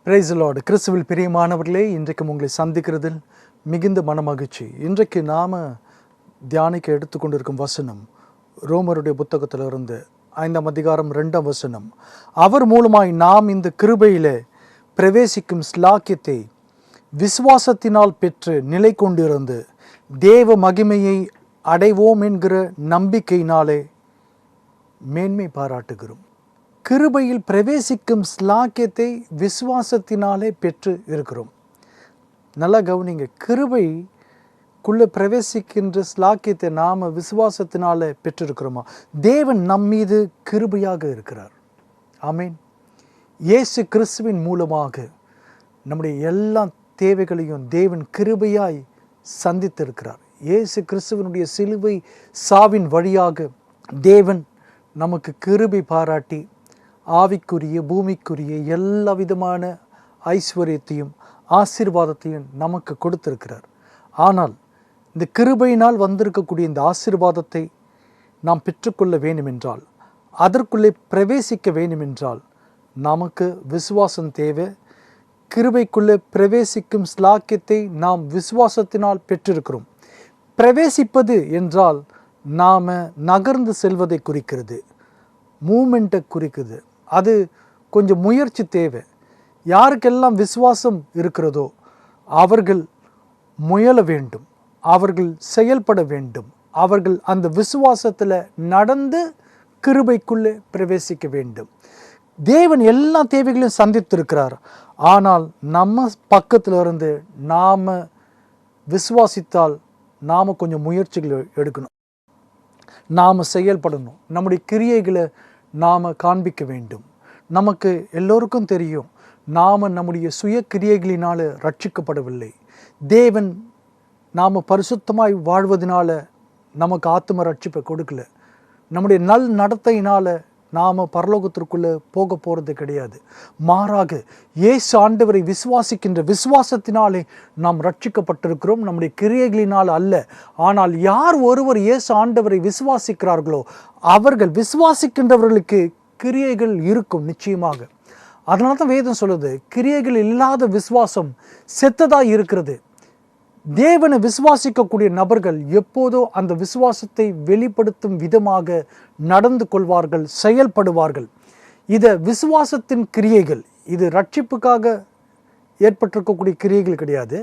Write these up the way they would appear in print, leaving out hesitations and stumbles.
Praise the Lord. கிறிஸ்துவில் பிரியமானவர்களே, இன்றைக்கு உங்களை சந்திக்கிறதில் மிகுந்த மனமகிழ்ச்சி. இன்றைக்கு நாம் தியானிக்க எடுத்துக்கொண்டிருக்கும் வசனம் ரோமருடைய புத்தகத்திலிருந்து 5ஆம் அதிகாரம் 2ஆம் வசனம். அவர் மூலமாய் நாம் இந்த கிருபையிலே பிரவேசிக்கும் ஸ்லாக்கியத்தை விசுவாசத்தினால் பெற்று நிலை கொண்டிருந்து தேவ மகிமையை அடைவோம் என்கிற நம்பிக்கையினாலே மேன்மை பாராட்டுகிறோம். கிருபையில் பிரவேசிக்கும் ஸ்லாக்கியத்தை விசுவாசத்தினாலே பெற்று இருக்கிறோம். நல்லா கவனிங்க, கிருபைக்குள்ளே பிரவேசிக்கின்ற ஸ்லாக்கியத்தை நாம் விசுவாசத்தினாலே பெற்றிருக்கிறோமா? தேவன் நம்மீது கிருபையாக இருக்கிறார். ஆமேன். இயேசு கிறிஸ்துவின் மூலமாக நம்முடைய எல்லா தேவைகளையும் தேவன் கிருபையாய் சந்தித்திருக்கிறார். இயேசு கிறிஸ்துவனுடைய சிலுவை சாவின் வழியாக தேவன் நமக்கு கிருபை பாராட்டி ஆவிக்குரிய பூமிக்குரிய எல்லா விதமான ஐஸ்வர்யத்தையும் ஆசீர்வாதத்தையும் நமக்கு கொடுத்திருக்கிறார். ஆனால் இந்த கிருபையினால் வந்திருக்கக்கூடிய இந்த ஆசீர்வாதத்தை நாம் பெற்றுக்கொள்ள வேண்டுமென்றால், அதற்குள்ளே பிரவேசிக்க வேண்டுமென்றால் நமக்கு விசுவாசம் தேவை. கிருபைக்குள்ளே பிரவேசிக்கும் ஸ்லாக்கியத்தை நாம் விசுவாசத்தினால் பெற்றிருக்கிறோம். பிரவேசிப்பது என்றால் நாம் நகர்ந்து செல்வதை குறிக்கிறது, மூமெண்ட்டை குறிக்குது. அது கொஞ்சம் முயற்சி தேவை. யாருக்கெல்லாம் விசுவாசம் இருக்கிறதோ அவர்கள் முயல வேண்டும், அவர்கள் செயல்பட வேண்டும், அவர்கள் அந்த விசுவாசத்தில் நடந்து கிருபைக்குள்ளே பிரவேசிக்க வேண்டும். தேவன் எல்லா தேவைகளையும் சந்தித்திருக்கிறார். ஆனால் நம்ம பக்கத்தில் இருந்து நாம் விசுவாசித்தால் நாம் கொஞ்சம் முயற்சிகளை எடுக்கணும், நாம் செயல்படணும், நம்முடைய கிரியைகளை நாம் காண்பிக்க வேண்டும். நமக்கு எல்லோருக்கும் தெரியும், நாம் நம்முடைய சுய கிரியைகளினால் ரட்சிக்கப்படவில்லை. தேவன் நாம் பரிசுத்தமாய் வாழ்வதனால நமக்கு ஆத்தும ரட்சிப்பை கொடுக்கல. நம்முடைய நல் நடத்தையினால் நாம் பரலோகத்திற்குள்ளே போக போகிறது கிடையாது. மாறாக இயேசு ஆண்டவரை விசுவாசிக்கின்ற விசுவாசத்தினாலே நாம் ரட்சிக்கப்பட்டிருக்கிறோம், நம்முடைய கிரியைகளினால் அல்ல. ஆனால் யார் ஒருவர் இயேசு ஆண்டவரை விசுவாசிக்கிறார்களோ அவர்கள் விசுவாசிக்கின்றவர்களுக்கு கிரியைகள் இருக்கும் நிச்சயமாக. அதனால தான் வேதம் சொல்லுது, கிரியைகள் இல்லாத விசுவாசம் செத்ததாக இருக்கிறது. தேவனை விசுவாசிக்கக்கூடிய நபர்கள் எப்போதோ அந்த விசுவாசத்தை வெளிப்படுத்தும் விதமாக நடந்து கொள்வார்கள், செயல்படுவார்கள். இதை விசுவாசத்தின் கிரியைகள், இது ரட்சிப்புக்காக ஏற்பட்டிருக்கக்கூடிய கிரியைகள் கிடையாது.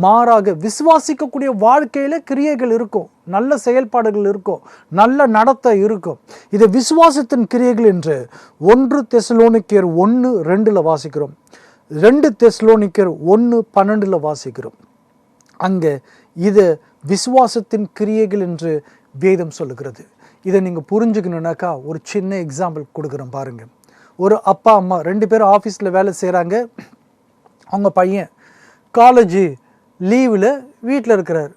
மாறாக விசுவாசிக்கக்கூடிய வாழ்க்கையில் கிரியைகள் இருக்கும், நல்ல செயல்பாடுகள் இருக்கும், நல்ல நடத்தை இருக்கும். இதை விசுவாசத்தின் கிரியைகள் என்று 1 தெசலோனிக்கேயர் 1:2 வாசிக்கிறோம், 2 தெசலோனிக்கேயர் 1:12 வாசிக்கிறோம். அங்கே இது விசுவாசத்தின் கிரியைகள் என்று வேதம் சொல்லுகிறது. இதை நீங்கள் புரிஞ்சுக்கணுன்னாக்கா ஒரு சின்ன எக்ஸாம்பிள் கொடுக்குறேன் பாருங்கள். ஒரு அப்பா அம்மா 2 பேரும் ஆஃபீஸில் வேலை செய்கிறாங்க. அவங்க பையன் காலேஜ் லீவில் வீட்டில் இருக்கிறார்.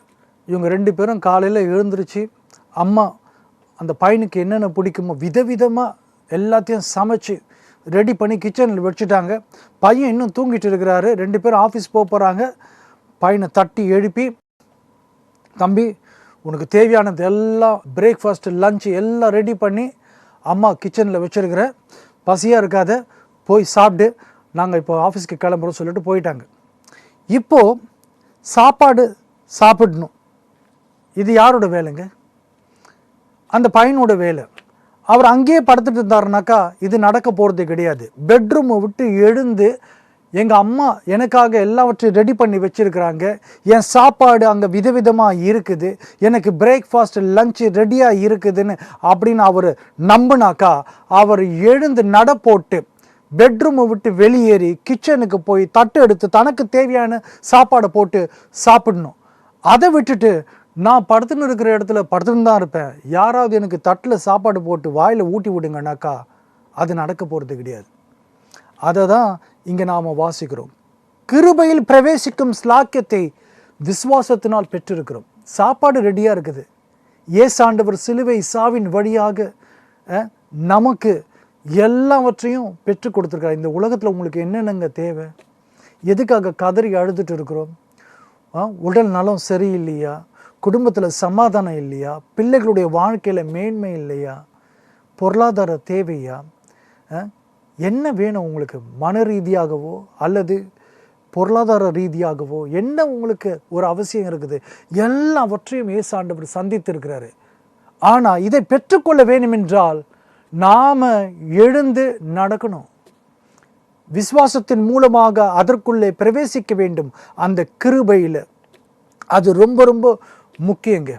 இவங்க 2 பேரும் காலையில் எழுந்திருச்சு அம்மா அந்த பையனுக்கு என்னென்ன பிடிக்குமோ விதவிதமாக எல்லாத்தையும் சமைச்சு ரெடி பண்ணி கிச்சனில் வச்சுட்டாங்க. பையன் இன்னும் தூங்கிட்டு இருக்கிறாரு. 2 பேரும் ஆஃபீஸ் போகிறாங்க. பையனை தட்டி எழுப்பி, தம்பி உனக்கு தேவையானது எல்லாம் பிரேக்ஃபாஸ்ட்டு லஞ்சு எல்லாம் ரெடி பண்ணி அம்மா கிச்சனில் வச்சுருக்கிறேன், பசியாக இருக்காத, போய் சாப்பிட்டு நாங்கள் இப்போ ஆஃபீஸ்க்கு கிளம்புறோம் சொல்லிட்டு போயிட்டாங்க. இப்போது சாப்பாடு சாப்பிடணும். இது யாரோட வேலைங்க? அந்த பையனோட வேலை. அவர் அங்கேயே படுத்துட்டு இருந்தாருனாக்கா இது நடக்க போகிறது கிடையாது. பெட்ரூமை விட்டு எழுந்து எங்கள் அம்மா எனக்காக எல்லாவற்றையும் ரெடி பண்ணி வச்சுருக்கிறாங்க, என் சாப்பாடு அங்கே விதவிதமாக இருக்குது, எனக்கு பிரேக்ஃபாஸ்ட் லஞ்சு ரெடியாக இருக்குதுன்னு அப்படின்னு அவர் நம்பினாக்கா அவர் எழுந்து நட போட்டு பெட்ரூமை விட்டு வெளியேறி கிச்சனுக்கு போய் தட்டு எடுத்து தனக்கு தேவையான சாப்பாடை போட்டு சாப்பிடணும். அதை விட்டுட்டு நான் படுத்துன்னு இருக்கிற இடத்துல படுத்துன்னு தான் இருப்பேன், யாராவது எனக்கு தட்டில் சாப்பாடு போட்டு வாயில் ஊட்டி விடுங்கனாக்கா அது நடக்க போகிறது கிடையாது. அதை தான் இங்கே நாம் வாசிக்கிறோம். கிருபையில் பிரவேசிக்கும் ஸ்லாக்கியத்தை விசுவாசத்தினால் பெற்றிருக்கிறோம். சாப்பாடு ரெடியாக இருக்குது. இயேசு ஆண்டவர் சிலுவை சாவின் வழியாக நமக்கு எல்லாவற்றையும் பெற்று கொடுத்துருக்காரு. இந்த உலகத்தில் உங்களுக்கு என்னென்னங்க தேவை? எதுக்காக கதறி அழுதுட்டு இருக்கிறோம்? உடல் நலம் சரியில்லையா? குடும்பத்தில் சமாதானம் இல்லையா? பிள்ளைகளுடைய வாழ்க்கையில் மேன்மை இல்லையா? பொருளாதார தேவையா? என்ன வேணும் உங்களுக்கு? மன ரீதியாகவோ அல்லது பொருளாதார ரீதியாகவோ என்ன உங்களுக்கு ஒரு அவசியம் இருக்குது? எல்லாவற்றையும் இயேசு ஆண்டவர் சந்தித்திருக்கிறாரு. ஆனால் இதை பெற்றுக்கொள்ள வேண்டும் என்றால் நாம் எழுந்து நடக்கணும். விசுவாசத்தின் மூலமாக அதற்குள்ளே பிரவேசிக்க வேண்டும். அந்த கிருபையில் அது ரொம்ப ரொம்ப முக்கியங்க.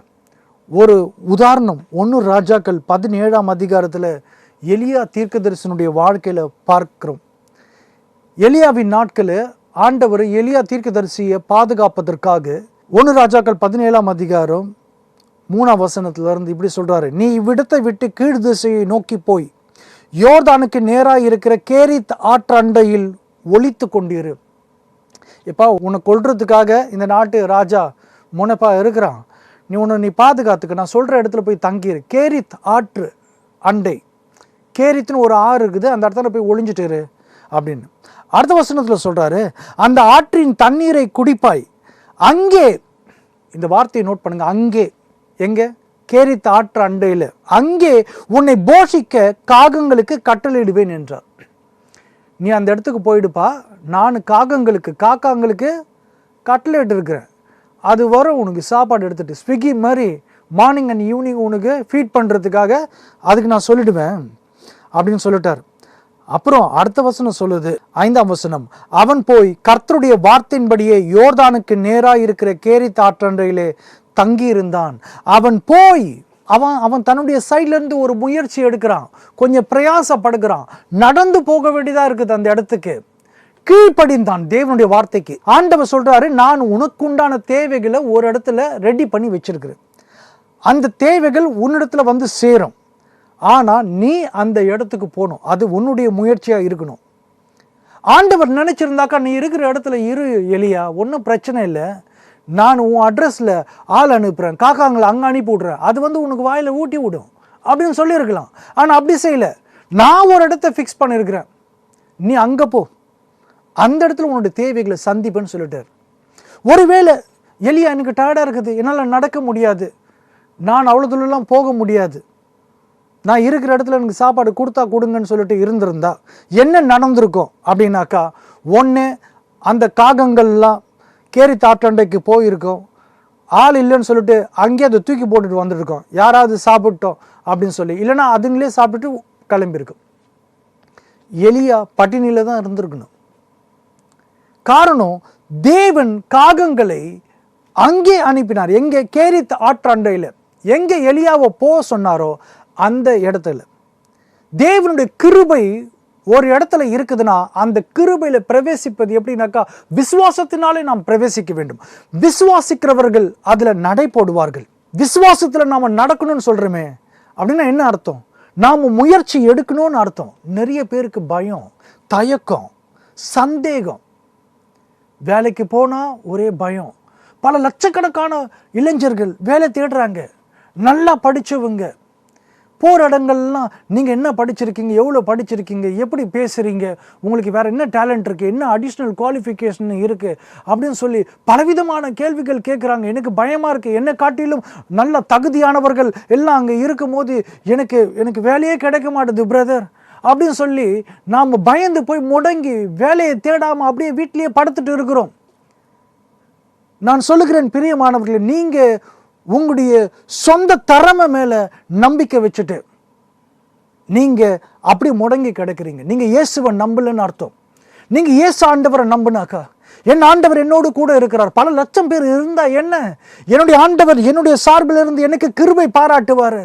ஒரு உதாரணம் 1 ராஜாக்கள் 17ஆம் அதிகாரத்தில் எலியா தீர்க்கதரிசனுடைய வாழ்க்கையில் பார்க்கிறோம். எலியாவின் நாட்களில் ஆண்டவர் எலியா தீர்க்கதரிசியை பாதுகாப்பதற்காக 1 ராஜாக்கள் 17ஆம் அதிகாரம் 3ஆம் வசனத்திலிருந்து இப்படி சொல்றாரு, நீ இவ்விடத்தை விட்டு கீழ் திசையை நோக்கி போய் யோர்தானுக்கு நேராக இருக்கிற கேரித் ஆற்றண்டையில் ஒளித்து கொண்டிரு. எப்பா, உன்னை கொல்றதுக்காக இந்த நாட்டு ராஜா முனைப்பா இருக்கிறான், நீ பாதுகாத்துக்க, நான் சொல்கிற இடத்துல போய் தங்கிரு. கேரித் ஆற்று அண்டை, கேரித்னு ஒரு ஆறு இருக்குது, அந்த இடத்துல போய் ஒளிஞ்சிட்டுரு அப்படின்னு. அடுத்த வசனத்தில் சொல்கிறாரு, அந்த ஆற்றின் தண்ணீரை குடிப்பாய், அங்கே, இந்த வார்த்தையை நோட் பண்ணுங்க, அங்கே, எங்கே? கேரித் ஆற்று அண்டையில், அங்கே உன்னை போஷிக்க காகங்களுக்கு கட்டளையிடுவேன் என்றார். நீ அந்த இடத்துக்கு போயிடுப்பா, நான் காக்காங்களுக்கு கட்டளையிட்டு இருக்கிறேன், அது வரும் உனக்கு சாப்பாடு எடுத்துகிட்டு, ஸ்விக்கி மாதிரி மார்னிங் அண்ட் ஈவினிங் உனக்கு ஃபீட் பண்ணுறதுக்காக அதுக்கு நான் சொல்லிடுவேன் அப்படின்னு சொல்லிட்டார். அப்புறம் அடுத்த வசனம் சொல்லுது, 5ஆம் வசனம், அவன் போய் கர்த்தருடைய வார்த்தையின்படியே யோர்தானுக்கு நேராக இருக்கிற கேரித் ஆற்றண்டையிலே தங்கி இருந்தான். அவன் போய் அவன் தன்னுடைய சைட்ல இருந்து ஒரு முயற்சி எடுக்கிறான், கொஞ்சம் பிரயாசப்படுகிறான், நடந்து போக வேண்டியதா இருக்குது அந்த இடத்துக்கு. கீழ்ப்படிந்தான் தேவனுடைய வார்த்தைக்கு. ஆண்டவர் சொல்றாரு, நான் உனக்குண்டான தேவைகளை ஒரு இடத்துல ரெடி பண்ணி வச்சிருக்கிறேன், அந்த தேவைகள் உன்னிடத்துல வந்து சேரும், ஆனா நீ அந்த இடத்துக்கு போகணும், அது உன்னுடைய முயற்சியா இருக்கணும். ஆண்டவர் நினைச்சிருந்தாக்கா, நீ இருக்கிற இடத்துல இரு எலியா, ஒன்றும் பிரச்சனை இல்லை, நான் உன் அட்ரஸில் ஆள் அனுப்புகிறேன், காக்காங்களை அங்கே அனுப்பி விட்றேன், அது வந்து உனக்கு வாயில் ஊட்டி விடும் அப்படின்னு சொல்லியிருக்கலாம். ஆனால் அப்படி செய்யலை, நான் ஒரு இடத்த ஃபிக்ஸ் பண்ணியிருக்கிறேன், நீ அங்கே போ, அந்த இடத்துல உன்னுடைய தேவைகளை சந்திப்பேன்னு சொல்லிட்டார். ஒருவேளை எலியா, எனக்கு டயர்டாக இருக்குது, என்னால் நடக்க முடியாது, நான் அவ்வளோ தூரம்லாம் போக முடியாது, நான் இருக்கிற இடத்துல எனக்கு சாப்பாடு கொடுங்கன்னு சொல்லிட்டு இருந்திருந்தா என்ன நடந்திருக்கும் அப்படின்னாக்கா, ஒன்று அந்த காகங்கள்லாம் கேரித் ஆற்றண்டைக்கு போயிருக்கோம், ஆள் இல்லைன்னு சொல்லிட்டு அங்கேயே அதை தூக்கி போட்டுட்டு வந்துருக்கோம், யாராவது சாப்பிட்டோம் அப்படின்னு சொல்லி, இல்லைன்னா அதுங்களே சாப்பிட்டுட்டு கிளம்பியிருக்கும். எலியா பட்டினியில் தான் இருந்திருக்கணும். காரணம், தேவன் காகங்களை அங்கே அனுப்பினார். எங்கே? கேரித் ஆற்றண்டையில். எங்கே எலியாவை போக சொன்னாரோ அந்த இடத்துல. தேவனுடைய கிருபை ஒரு இடத்துல இருக்குதுன்னா அந்த கிருபையில பிரவேசிப்பது எப்படின்னாக்கா, விசுவாசத்தினாலே நாம் பிரவேசிக்க வேண்டும். விசுவாசிக்கிறவர்கள் அதுல நடை போடுவார்கள். விசுவாசத்துல நாம நடக்கணும்னு சொல்றோமே அப்படின்னா என்ன அர்த்தம்? நாம முயற்சி எடுக்கணும்னு அர்த்தம். நிறைய பேருக்கு பயம், தயக்கம், சந்தேகம். வேலைக்கு போனா ஒரே பயம். பல லட்சக்கணக்கான இளைஞர்கள் வேலை தேடுறாங்க, நல்லா படிச்சவங்க. போகிற இடங்கள்லாம் நீங்கள் என்ன படிச்சிருக்கீங்க, எவ்வளோ படிச்சிருக்கீங்க, எப்படி பேசுகிறீங்க, உங்களுக்கு வேறு என்ன டேலண்ட் இருக்குது, என்ன அடிஷ்னல் குவாலிஃபிகேஷன் இருக்குது அப்படின்னு சொல்லி பலவிதமான கேள்விகள் கேட்குறாங்க. எனக்கு பயமாக இருக்குது, என்னை காட்டிலும் நல்ல தகுதியானவர்கள் எல்லாம் அங்கே இருக்கும் போது எனக்கு வேலையே கிடைக்க மாட்டுது பிரதர் அப்படின்னு சொல்லி நாம் பயந்து போய் முடங்கி வேலையை தேடாமல் அப்படியே வீட்டிலேயே படுத்துட்டு இருக்கிறோம். நான் சொல்லுகிறேன் பிரியமானவர்களே, நீங்கள் உங்களுடைய சொந்த திறமை மேல நம்பிக்கை வச்சுட்டு நீங்க அப்படி முடங்கி கிடக்குறீங்க. நீங்க இயேசுவை நம்பலன்னு அர்த்தம். நீங்க இயேசு ஆண்டவரை நம்பினாக்கா, என் ஆண்டவர் என்னோடு கூட இருக்கிறார், பல லட்சம் பேர் இருந்தா என்ன, என்னுடைய ஆண்டவர் என்னுடைய சார்பில் இருந்து எனக்கு கிருபை பாராட்டுவாரு,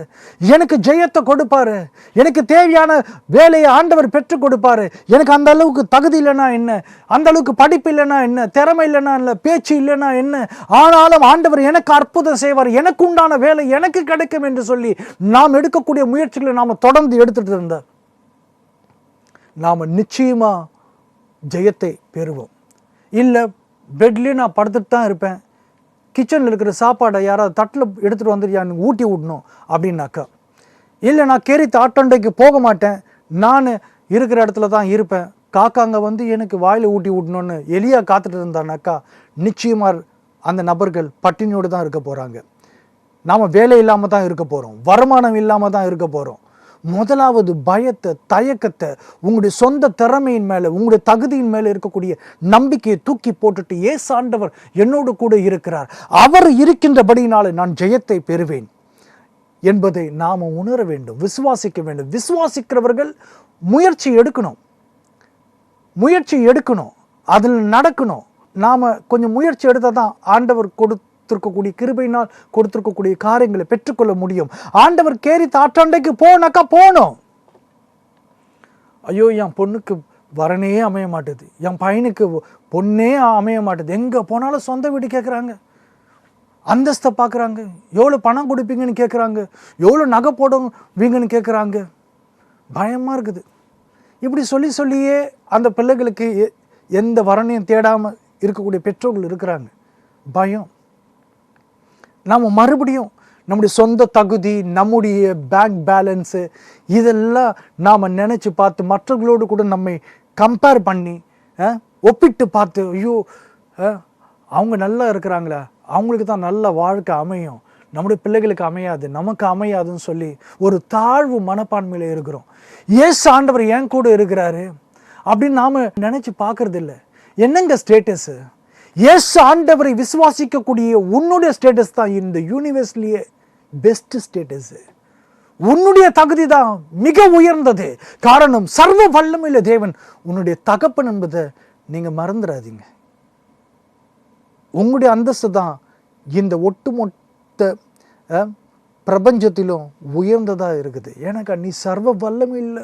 எனக்கு ஜெயத்தை கொடுப்பாரு, எனக்கு தேவையான வேலையை ஆண்டவர் பெற்றுக் கொடுப்பாரு. எனக்கு அந்த அளவுக்கு தகுதி இல்லைன்னா என்ன, அந்த அளவுக்கு படிப்பு இல்லைன்னா என்ன, திறமை இல்லைன்னா இல்லை, பேச்சு இல்லைன்னா என்ன, ஆனாலும் ஆண்டவர் எனக்கு அற்புதம் செய்வார், எனக்கு உண்டான வேலை எனக்கு கிடைக்கும் என்று சொல்லி நாம் எடுக்கக்கூடிய முயற்சிகளை நாம் தொடர்ந்து எடுத்துட்டு இருந்தார், நாம் நிச்சயமா ஜெயத்தை பெறுவோம். இல்லை பெட்லேயே நான் படுத்துட்டு தான் இருப்பேன், கிச்சனில் இருக்கிற சாப்பாடை யாராவது தட்டில் எடுத்துகிட்டு வந்துட்டு எனக்கு ஊட்டி விடணும் அப்படின்னாக்கா, இல்லை நான் கேரித் ஆற்றண்டைக்கு போக மாட்டேன், நான் இருக்கிற இடத்துல தான் இருப்பேன், காக்காங்க வந்து எனக்கு வாயில் ஊட்டி விடணும்னு எலியா காத்துட்டு இருந்தானாக்கா, நிச்சயமாக அந்த நபர்கள் பட்டினியோடு தான் இருக்க போகிறாங்க. நாம் வேலை இல்லாமல் தான் இருக்க போகிறோம், வருமானம் இல்லாமல் தான் இருக்க போகிறோம், முதலாவது பயத்தை, தயக்கத்தை, உங்களுடைய சொந்த திறமையின் மேலே, உங்களுடைய தகுதியின் மேலே இருக்கக்கூடிய நம்பிக்கையை தூக்கி போட்டுட்டு, இயேசு ஆண்டவர் என்னோடு கூட இருக்கிறார், அவர் இருக்கின்றபடியினாலே நான் ஜெயத்தை பெறுவேன் என்பதை நாம் உணர வேண்டும், விசுவாசிக்க வேண்டும். விசுவாசிக்கிறவர்கள் முயற்சி எடுக்கணும், அதில் நடக்கணும். நாம் கொஞ்சம் முயற்சி எடுத்தால் தான் ஆண்டவர் கொடுத்திருக்கக்கூடிய கிருபையினால் கொடுத்திருக்கக்கூடிய காரியங்களை பெற்றுக்கொள்ள முடியும். ஆண்டவர் கேரி தாட்டாண்டைக்கு போனாக்கா போகணும். ஐயோ, என் பொண்ணுக்கு வரனே அமைய மாட்டுது, என் பையனுக்கு பொண்ணே அமைய மாட்டுது, எங்கே போனாலும் சொந்த வீடு கேட்குறாங்க, அந்தஸ்தை பார்க்குறாங்க, எவ்வளோ பணம் கொடுப்பீங்கன்னு கேட்குறாங்க, எவ்வளோ நகை போடுவீங்கன்னு கேட்குறாங்க. பயமாக இருக்குது. இப்படி சொல்லியே அந்த பிள்ளைகளுக்கு எந்த வரனையும் தேடாமல் இருக்கக்கூடிய பெற்றோர்கள் இருக்கிறாங்க. பயம். நாம் மறுபடியும் நம்முடைய சொந்த தகுதி, நம்முடைய பேங்க் பேலன்ஸு, இதெல்லாம் நாம் நினச்சி பார்த்து மற்றவர்களோடு கூட நம்மை கம்பேர் பண்ணி ஒப்பிட்டு பார்த்து, ஐயோ அவங்க நல்லா இருக்கிறாங்களா, அவங்களுக்கு தான் நல்ல வாழ்க்கை அமையும், நம்முடைய பிள்ளைகளுக்கு அமையாது, நமக்கு அமையாதுன்னு சொல்லி ஒரு தாழ்வு மனப்பான்மையில் இருக்கிறோம். இயேசு ஆண்டவர் ஏன் கூட இருக்கிறாரு அப்படின்னு நாம் நினச்சி பார்க்கறது இல்லை. என்னங்க ஸ்டேட்டஸு? இயேசு ஆண்டவரை விசுவாசிக்கக்கூடிய உன்னுடைய ஸ்டேட்டஸ் தான் இந்த யூனிவர்ஸ்லேயே பெஸ்ட் ஸ்டேட்டஸு. உன்னுடைய தகுதி தான் மிக உயர்ந்தது. காரணம், சர்வ வல்லமையுள்ள தேவன் உன்னுடைய தகப்பன் என்பதை நீங்கள் மறந்துடாதீங்க. உங்களுடைய அந்தஸ்து தான் இந்த ஒட்டுமொத்த பிரபஞ்சத்திலும் உயர்ந்ததாக இருக்குது. ஏன்னாக்கா நீ சர்வ வல்லமையுள்ள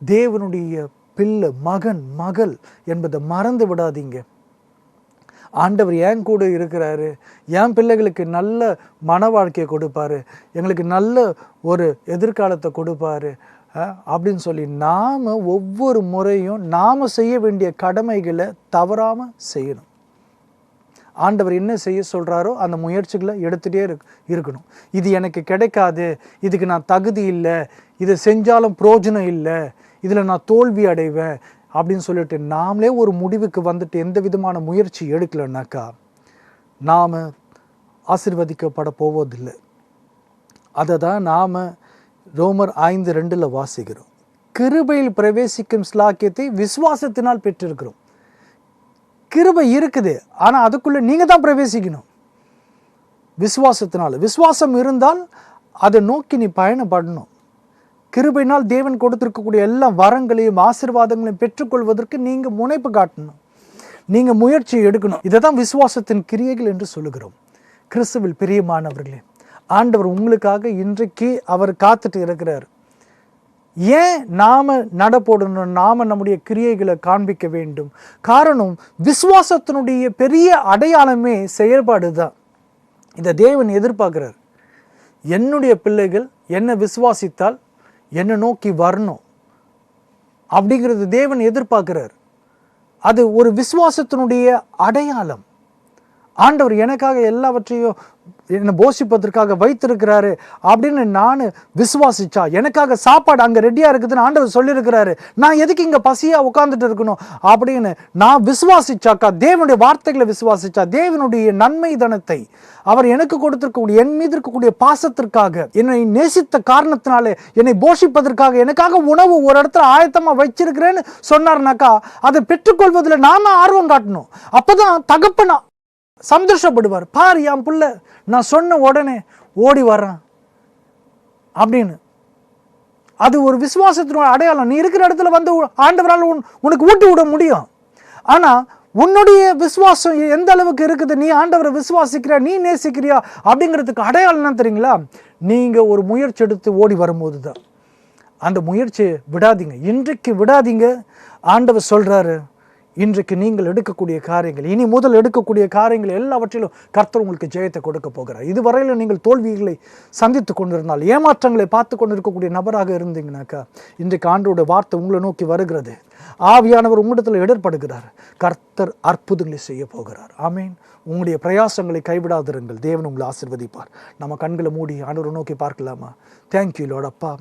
தேவனுடைய பிள்ளை, மகன், மகள் என்பதை மறந்து விடாதீங்க. ஆண்டவர் ஏன் கூட இருக்கிறாரு, என் பிள்ளைகளுக்கு நல்ல மன வாழ்க்கையை கொடுப்பாரு, எங்களுக்கு நல்ல ஒரு எதிர்காலத்தை கொடுப்பாரு அப்படின்னு சொல்லி நாம் ஒவ்வொரு முறையும் நாம் செய்ய வேண்டிய கடமைகளை தவறாமல் செய்யணும். ஆண்டவர் என்ன செய்ய சொல்கிறாரோ அந்த முயற்சிகளை எடுத்துகிட்டே இருக்கணும். இது எனக்கு கிடைக்காது, இதுக்கு நான் தகுதி இல்லை, இதை செஞ்சாலும் பிரயோஜனம் இல்லை, இதில் நான் தோல்வி அடைவேன் அப்படின்னு சொல்லிட்டு நாமளே ஒரு முடிவுக்கு வந்துட்டு எந்த விதமான முயற்சி எடுக்கலைன்னாக்கா நாம் ஆசீர்வதிக்கப்பட போவதில்லை. அதை தான் நாம் ரோமர் 5:2 வாசிக்கிறோம். கிருபையில் பிரவேசிக்கும் ஸ்லாக்கியத்தை விசுவாசத்தினால் பெற்றிருக்கிறோம். கிருபை இருக்குது, ஆனால் அதுக்குள்ளே நீங்கள் தான் பிரவேசிக்கணும் விசுவாசத்தினால். விசுவாசம் இருந்தால் அதை நோக்கி நீ பயணப்படணும். கிருபையினால் தேவன் கொடுத்திருக்கக்கூடிய எல்லா வரங்களையும் ஆசீர்வாதங்களையும் பெற்றுக்கொள்வதற்கு நீங்கள் முனைப்பு காட்டணும், நீங்கள் முயற்சி எடுக்கணும். இதை தான் விசுவாசத்தின் கிரியைகள் என்று சொல்லுகிறோம். கிறிஸ்துவில் பிரியமானவர்களே, ஆண்டவர் உங்களுக்காக இன்றைக்கு அவர் காத்துட்டு இருக்கிறார். ஏன் நாம் நடப்போடணும், நாம் நம்முடைய கிரியைகளை காண்பிக்க வேண்டும்? காரணம், விசுவாசத்தினுடைய பெரிய அடையாளமே செயல்பாடு தான். இதை தேவன் எதிர்பார்க்கிறார். என்னுடைய பிள்ளைகள் என்னை விசுவாசித்தால் என்னை நோக்கி வரணும் அப்படிங்கிறது தேவன் எதிர்பார்க்கிறார். அது ஒரு விசுவாசத்தினுடைய அடையாளம். ஆண்டவர் எனக்காக எல்லாவற்றையும் என்னை போஷிப்பதற்காக வைத்திருக்கிறாரு அப்படின்னு நான் விசுவாசிச்சா, எனக்காக சாப்பாடு அங்கே ரெடியாக இருக்குதுன்னு ஆண்டவர் சொல்லியிருக்கிறாரு, நான் எதுக்கு இங்கே பசியாக உட்காந்துட்டு இருக்கணும் அப்படின்னு நான் விசுவாசிச்சாக்கா, தேவனுடைய வார்த்தைகளை விசுவாசிச்சா, தேவனுடைய நன்மை தனத்தை அவர் எனக்கு கொடுத்திருக்கக்கூடிய, என் மீது இருக்கக்கூடிய பாசத்திற்காக, என்னை நேசித்த காரணத்தினாலே, என்னை போஷிப்பதற்காக எனக்காக உணவு ஒரு இடத்துல ஆயத்தமாக வச்சிருக்கிறேன்னு சொன்னார்னாக்கா, அதை பெற்றுக்கொள்வதில் நாம ஆர்வம் காட்டணும். அப்போதான் தகப்பனா சந்தோஷப்படுவார். பார், என் புள்ள நான் சொன்ன உடனே ஓடி வர்றான் அப்படின்னு. அது ஒரு விசுவாசத்தினுடைய அடையாளம். நீ இருக்கிற இடத்துல வந்து ஆண்டவரால் உனக்கு ஊட்டி விட முடியும். ஆனால் உன்னுடைய விசுவாசம் எந்த அளவுக்கு இருக்குது, நீ ஆண்டவரை விசுவாசிக்கிறியா, நீ நேசிக்கிறியா அப்படிங்கிறதுக்கு அடையாளம் என்ன தெரியுங்களா? நீங்கள் ஒரு முயற்சி எடுத்து ஓடி வரும்போது தான். அந்த முயற்சியை விடாதீங்க, இன்றைக்கு விடாதீங்க. ஆண்டவர் சொல்கிறாரு, இன்றைக்கு நீங்கள் எடுக்கக்கூடிய காரியங்கள், இனி முதல் எடுக்கக்கூடிய காரியங்கள் எல்லாவற்றிலும் கர்த்தர் உங்களுக்கு ஜெயத்தை கொடுக்க போகிறார். இதுவரையிலும் நீங்கள் தோல்விகளை சந்தித்து கொண்டிருந்தால், ஏமாற்றங்களை பார்த்து கொண்டு இருக்கக்கூடிய நபராக இருந்தீங்கன்னாக்கா, இன்றைக்கு ஆண்டவருடைய வார்த்தை உங்களை நோக்கி வருகிறது. ஆவியானவர் உங்களிடத்தில் இடர்படுகிறார். கர்த்தர் அற்புதங்களை செய்ய போகிறார். ஆமீன். உங்களுடைய பிரயாசங்களை கைவிடாதிருங்கள். தேவன் உங்களை ஆசீர்வதிப்பார். நம்ம கண்களை மூடி ஆண்டவரை நோக்கி பார்க்கலாமா? Thank you Lord. அப்பா,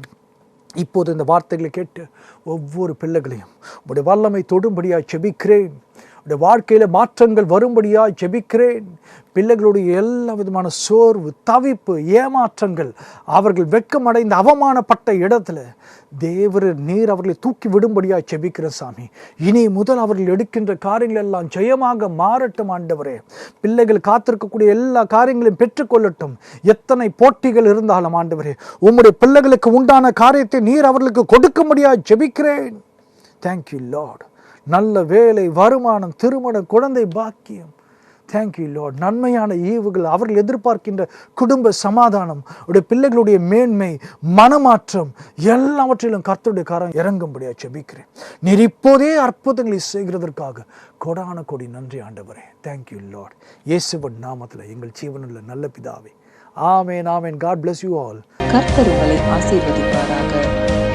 இப்போது இந்த வார்த்தைகளை கேட்டு ஒவ்வொரு பிள்ளைகளையும் உடைய வல்லமை தொடும்படியாக செபிக்கிறேன். உடைய வாழ்க்கையில் மாற்றங்கள் வரும்படியாக ஜெபிக்கிறேன். பிள்ளைகளுடைய எல்லா விதமான சோர்வு, தவிப்பு, ஏமாற்றங்கள், அவர்கள் வெட்கமடைந்த அவமானப்பட்ட இடத்துல தேவரீர் நீர் அவர்களை தூக்கி விடும்படியாக ஜெபிக்கிற சாமி. இனி முதல் அவர்கள் எடுக்கின்ற காரியங்கள் எல்லாம் ஜெயமாக மாறட்டும் ஆண்டவரே. பிள்ளைகள் காத்திருக்கக்கூடிய எல்லா காரியங்களையும் பெற்றுக்கொள்ளட்டும். எத்தனை போட்டிகள் இருந்தாலும் ஆண்டவரே, உம்முடைய பிள்ளைகளுக்கு உண்டான காரியத்தை நீர் அவர்களுக்கு கொடுக்கும்படியாக ஜெபிக்கிறேன். Thank you Lord. நல்ல வேலை, வருமானம், திருமணம், குழந்தை பாக்கியம். Thank you Lord. நன்மையான ஈவுகள், அவர்கள் எதிர்பார்க்கின்ற குடும்ப சமாதானம், உடைய பிள்ளைகளுடைய மேன்மை, மனமாற்றம் எல்லாவற்றிலும் கர்த்தருடைய கரம் இறங்கும்படியாக ஜெபிக்கிறேன். நீர் இப்போதே அற்புதங்களை செய்கிறதற்காக கொடான கொடி நன்றி ஆண்டவரே. Thank you Lord. இயேசுவின் நாமத்தில் எங்கள் ஜீவனுள்ள நல்ல பிதாவே. ஆமென், ஆமென். God bless you all. கர்த்தர் உங்களை ஆசீர்வதிப்பாராக.